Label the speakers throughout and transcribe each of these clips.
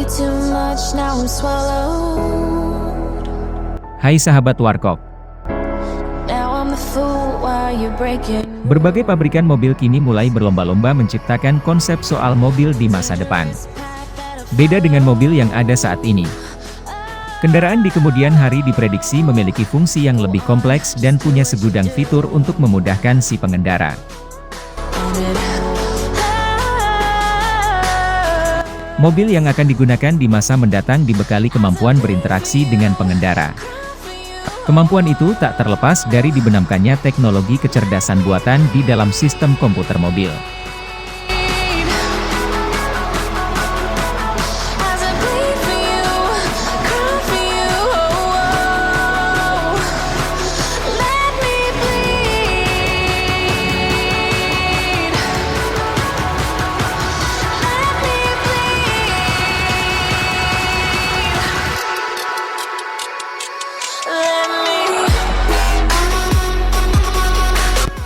Speaker 1: too much, now I'm swallowed.
Speaker 2: Hai sahabat Warkop.
Speaker 1: Now I'm the fool while you're breaking.
Speaker 2: Berbagai pabrikan mobil kini mulai berlomba-lomba menciptakan konsep soal mobil di masa depan. Beda dengan mobil yang ada saat ini. Kendaraan di kemudian hari diprediksi memiliki fungsi yang lebih kompleks dan punya segudang fitur untuk memudahkan si pengendara. Mobil yang akan digunakan di masa mendatang dibekali kemampuan berinteraksi dengan pengendara. Kemampuan itu tak terlepas dari dibenamkannya teknologi kecerdasan buatan di dalam sistem komputer mobil.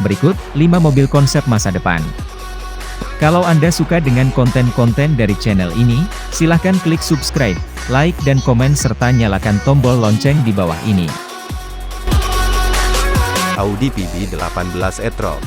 Speaker 2: Berikut, 5 mobil konsep masa depan. Kalau Anda suka dengan konten-konten dari channel ini, silahkan klik subscribe, like dan komen serta nyalakan tombol lonceng di bawah ini.
Speaker 3: Audi PB18 e-tron.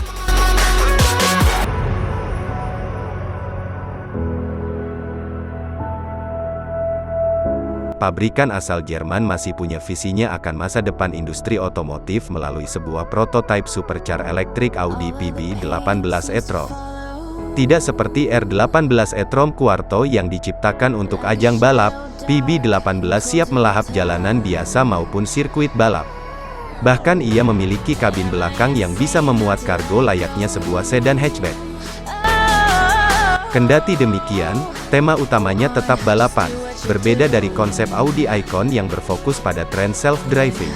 Speaker 3: Pabrikan asal Jerman masih punya visinya akan masa depan industri otomotif melalui sebuah prototipe supercar elektrik Audi PB18 e-tron. Tidak seperti R18 e-tron Quarto yang diciptakan untuk ajang balap, PB18 siap melahap jalanan biasa maupun sirkuit balap. Bahkan ia memiliki kabin belakang yang bisa memuat kargo layaknya sebuah sedan hatchback. Kendati demikian, tema utamanya tetap balapan, berbeda dari konsep Audi Icon yang berfokus pada tren self-driving.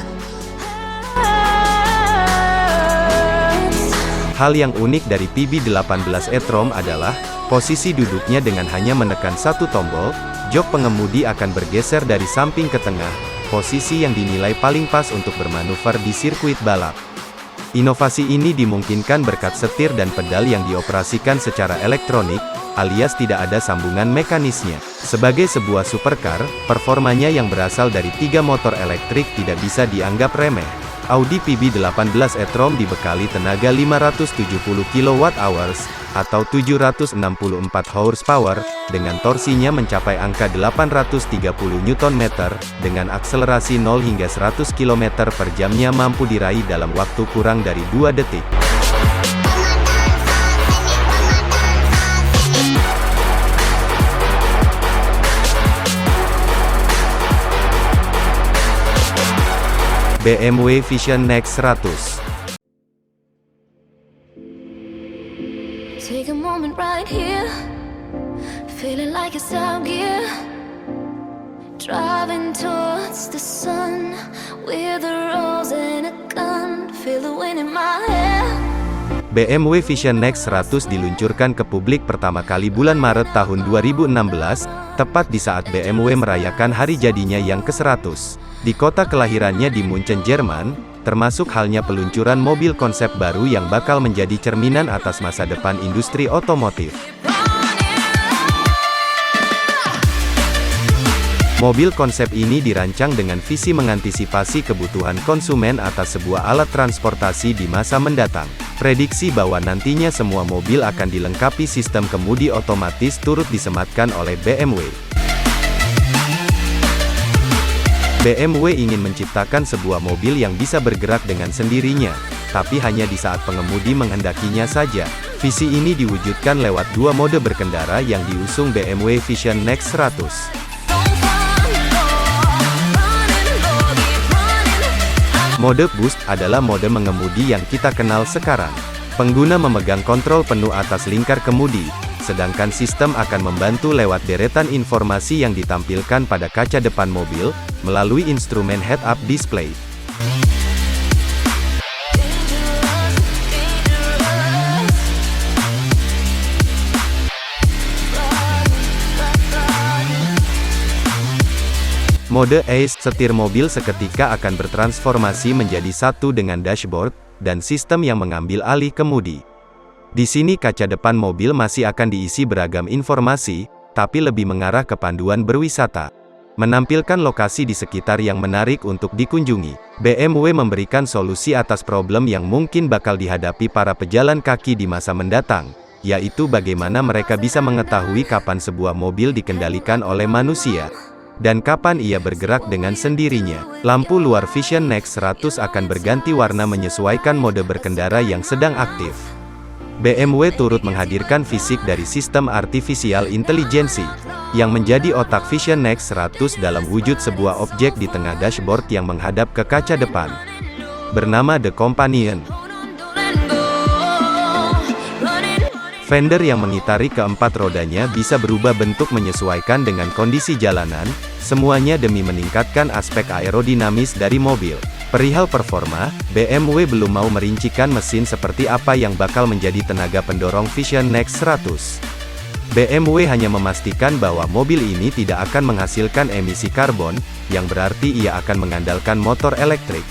Speaker 3: Hal yang unik dari PB18 e-tron adalah, posisi duduknya dengan hanya menekan satu tombol, jok pengemudi akan bergeser dari samping ke tengah, posisi yang dinilai paling pas untuk bermanuver di sirkuit balap. Inovasi ini dimungkinkan berkat setir dan pedal yang dioperasikan secara elektronik, alias tidak ada sambungan mekanisnya. Sebagai sebuah supercar, performanya yang berasal dari 3 motor elektrik tidak bisa dianggap remeh. Audi PB18 e-tron dibekali tenaga 570 kWh, atau 764 horsepower, dengan torsinya mencapai angka 830 Nm, dengan akselerasi 0 hingga 100 km per jamnya mampu diraih dalam waktu kurang dari 2 detik. BMW Vision Next 100.
Speaker 1: Take a moment right here, feeling like it's out gear, driving towards the sun with a rose and a gun, feel the wind in my hair.
Speaker 3: BMW Vision Next 100 diluncurkan ke publik pertama kali bulan Maret tahun 2016, tepat di saat BMW merayakan hari jadinya yang ke-100. Di kota kelahirannya di Munchen, Jerman, termasuk halnya peluncuran mobil konsep baru yang bakal menjadi cerminan atas masa depan industri otomotif. Mobil konsep ini dirancang dengan visi mengantisipasi kebutuhan konsumen atas sebuah alat transportasi di masa mendatang. Prediksi bahwa nantinya semua mobil akan dilengkapi sistem kemudi otomatis turut disematkan oleh BMW. BMW ingin menciptakan sebuah mobil yang bisa bergerak dengan sendirinya, tapi hanya di saat pengemudi menghendakinya saja. Visi ini diwujudkan lewat 2 mode berkendara yang diusung BMW Vision Next 100. Mode Boost adalah mode mengemudi yang kita kenal sekarang. Pengguna memegang kontrol penuh atas lingkar kemudi, sedangkan sistem akan membantu lewat deretan informasi yang ditampilkan pada kaca depan mobil, melalui instrumen head-up display. Mode Ace, setir mobil seketika akan bertransformasi menjadi satu dengan dashboard, dan sistem yang mengambil alih kemudi. Di sini kaca depan mobil masih akan diisi beragam informasi, tapi lebih mengarah ke panduan berwisata. Menampilkan lokasi di sekitar yang menarik untuk dikunjungi, BMW memberikan solusi atas problem yang mungkin bakal dihadapi para pejalan kaki di masa mendatang, yaitu bagaimana mereka bisa mengetahui kapan sebuah mobil dikendalikan oleh manusia, dan kapan ia bergerak dengan sendirinya. Lampu luar Vision Next 100 akan berganti warna menyesuaikan mode berkendara yang sedang aktif. BMW turut menghadirkan fisik dari sistem artificial intelligence, yang menjadi otak Vision Next 100 dalam wujud sebuah objek di tengah dashboard yang menghadap ke kaca depan. Bernama The Companion. Fender yang mengitari keempat rodanya bisa berubah bentuk menyesuaikan dengan kondisi jalanan, semuanya demi meningkatkan aspek aerodinamis dari mobil. Perihal performa, BMW belum mau merincikan mesin seperti apa yang bakal menjadi tenaga pendorong Vision Next 100. BMW hanya memastikan bahwa mobil ini tidak akan menghasilkan emisi karbon, yang berarti ia akan mengandalkan motor elektrik.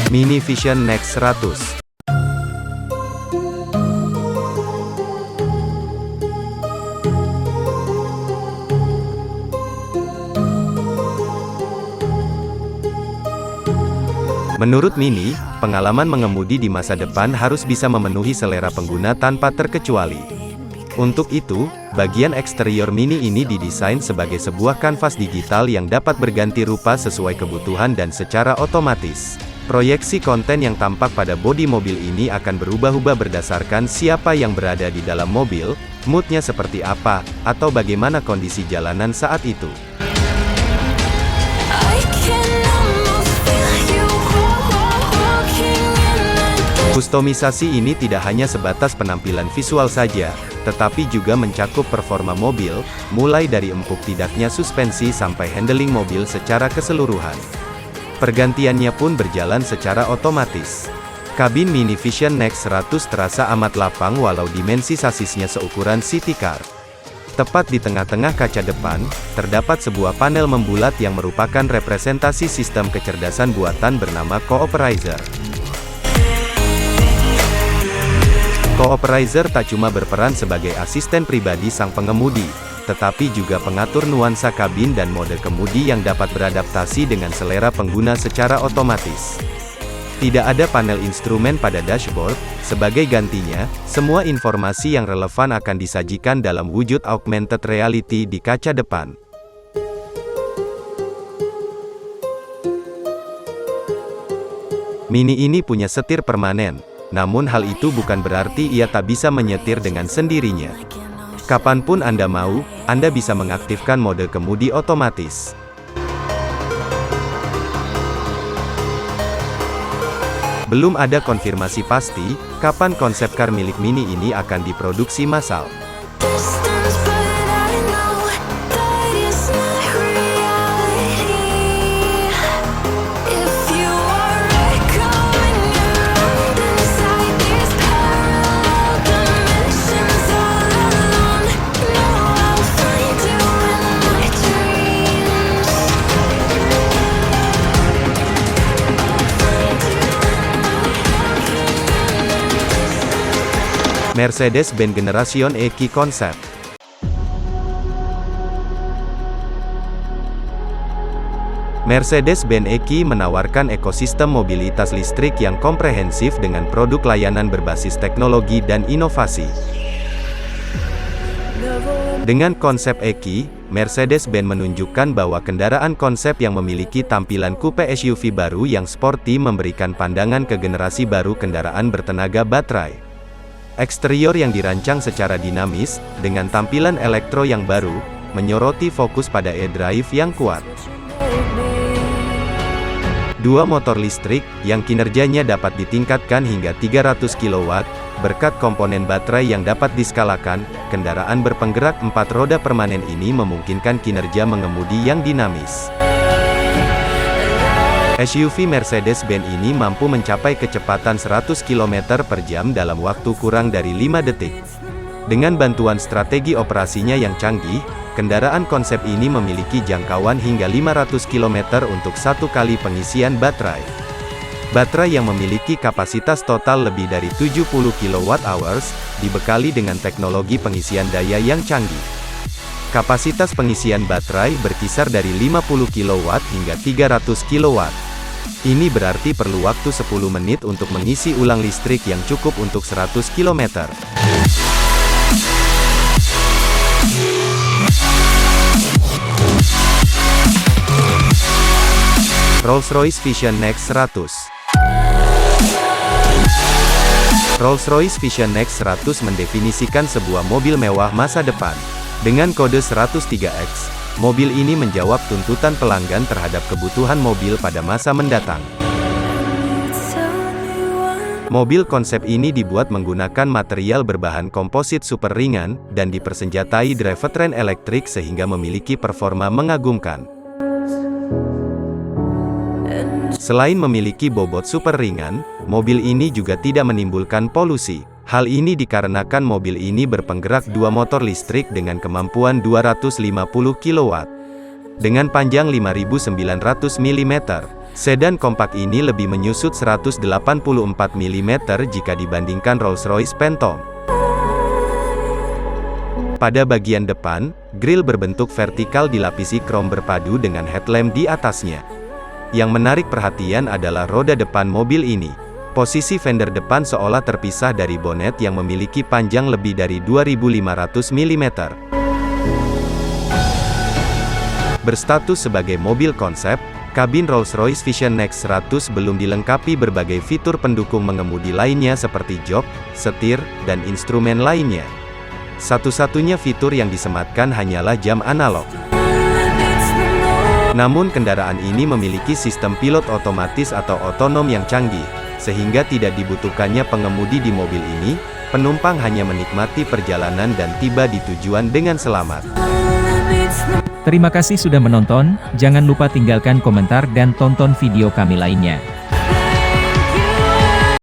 Speaker 3: Mini Vision Next 100. Menurut Mini, pengalaman mengemudi di masa depan harus bisa memenuhi selera pengguna tanpa terkecuali. Untuk itu, bagian eksterior Mini ini didesain sebagai sebuah kanvas digital yang dapat berganti rupa sesuai kebutuhan dan secara otomatis. Proyeksi konten yang tampak pada bodi mobil ini akan berubah-ubah berdasarkan siapa yang berada di dalam mobil, moodnya seperti apa, atau bagaimana kondisi jalanan saat itu. Kustomisasi ini tidak hanya sebatas penampilan visual saja, tetapi juga mencakup performa mobil, mulai dari empuk tidaknya suspensi sampai handling mobil secara keseluruhan. Pergantiannya pun berjalan secara otomatis. Kabin Mini Vision Next 100 terasa amat lapang walau dimensi sasisnya seukuran city car. Tepat di tengah-tengah kaca depan, terdapat sebuah panel membulat yang merupakan representasi sistem kecerdasan buatan bernama Co-Operizer. Co-Operizer tak cuma berperan sebagai asisten pribadi sang pengemudi, tetapi juga pengatur nuansa kabin dan mode kemudi yang dapat beradaptasi dengan selera pengguna secara otomatis. Tidak ada panel instrumen pada dashboard, sebagai gantinya, semua informasi yang relevan akan disajikan dalam wujud augmented reality di kaca depan. Mini ini punya setir permanen. Namun hal itu bukan berarti ia tak bisa menyetir dengan sendirinya. Kapanpun Anda mau, Anda bisa mengaktifkan mode kemudi otomatis. Belum ada konfirmasi pasti, kapan konsep car milik Mini ini akan diproduksi massal. Mercedes-Benz Generation E-Key Concept. Mercedes-Benz E-Key menawarkan ekosistem mobilitas listrik yang komprehensif dengan produk layanan berbasis teknologi dan inovasi. Dengan konsep E-Key, Mercedes-Benz menunjukkan bahwa kendaraan konsep yang memiliki tampilan coupe SUV baru yang sporty memberikan pandangan ke generasi baru kendaraan bertenaga baterai. Eksterior yang dirancang secara dinamis, dengan tampilan elektro yang baru, menyoroti fokus pada e-drive yang kuat. Dua motor listrik, yang kinerjanya dapat ditingkatkan hingga 300 kW, berkat komponen baterai yang dapat diskalakan, kendaraan berpenggerak 4 roda permanen ini memungkinkan kinerja mengemudi yang dinamis. SUV Mercedes-Benz ini mampu mencapai kecepatan 100 km per jam dalam waktu kurang dari 5 detik. Dengan bantuan strategi operasinya yang canggih, kendaraan konsep ini memiliki jangkauan hingga 500 km untuk satu kali pengisian baterai. Baterai yang memiliki kapasitas total lebih dari 70 kWh, dibekali dengan teknologi pengisian daya yang canggih. Kapasitas pengisian baterai berkisar dari 50 kW hingga 300 kW. Ini berarti perlu waktu 10 menit untuk mengisi ulang listrik yang cukup untuk 100 km. Rolls-Royce Vision Next 100. Rolls-Royce Vision Next 100 mendefinisikan sebuah mobil mewah masa depan. Dengan kode 103X, mobil ini menjawab tuntutan pelanggan terhadap kebutuhan mobil pada masa mendatang. Mobil konsep ini dibuat menggunakan material berbahan komposit super ringan, dan dipersenjatai drivetrain elektrik sehingga memiliki performa mengagumkan. Selain memiliki bobot super ringan, mobil ini juga tidak menimbulkan polusi. Hal ini dikarenakan mobil ini berpenggerak dua motor listrik dengan kemampuan 250 kW. Dengan panjang 5.900 mm, sedan kompak ini lebih menyusut 184 mm jika dibandingkan Rolls-Royce Phantom. Pada bagian depan, grill berbentuk vertikal dilapisi krom berpadu dengan headlamp di atasnya. Yang menarik perhatian adalah roda depan mobil ini. Posisi fender depan seolah terpisah dari bonet yang memiliki panjang lebih dari 2.500 mm. Berstatus sebagai mobil konsep, kabin Rolls-Royce Vision Next 100 belum dilengkapi berbagai fitur pendukung mengemudi lainnya seperti jok, setir, dan instrumen lainnya. Satu-satunya fitur yang disematkan hanyalah jam analog. Namun kendaraan ini memiliki sistem pilot otomatis atau otonom yang canggih, sehingga tidak dibutuhkannya pengemudi di mobil ini, penumpang hanya menikmati perjalanan dan tiba di tujuan dengan selamat.
Speaker 2: Terima kasih sudah menonton, jangan lupa tinggalkan komentar dan tonton video kami lainnya.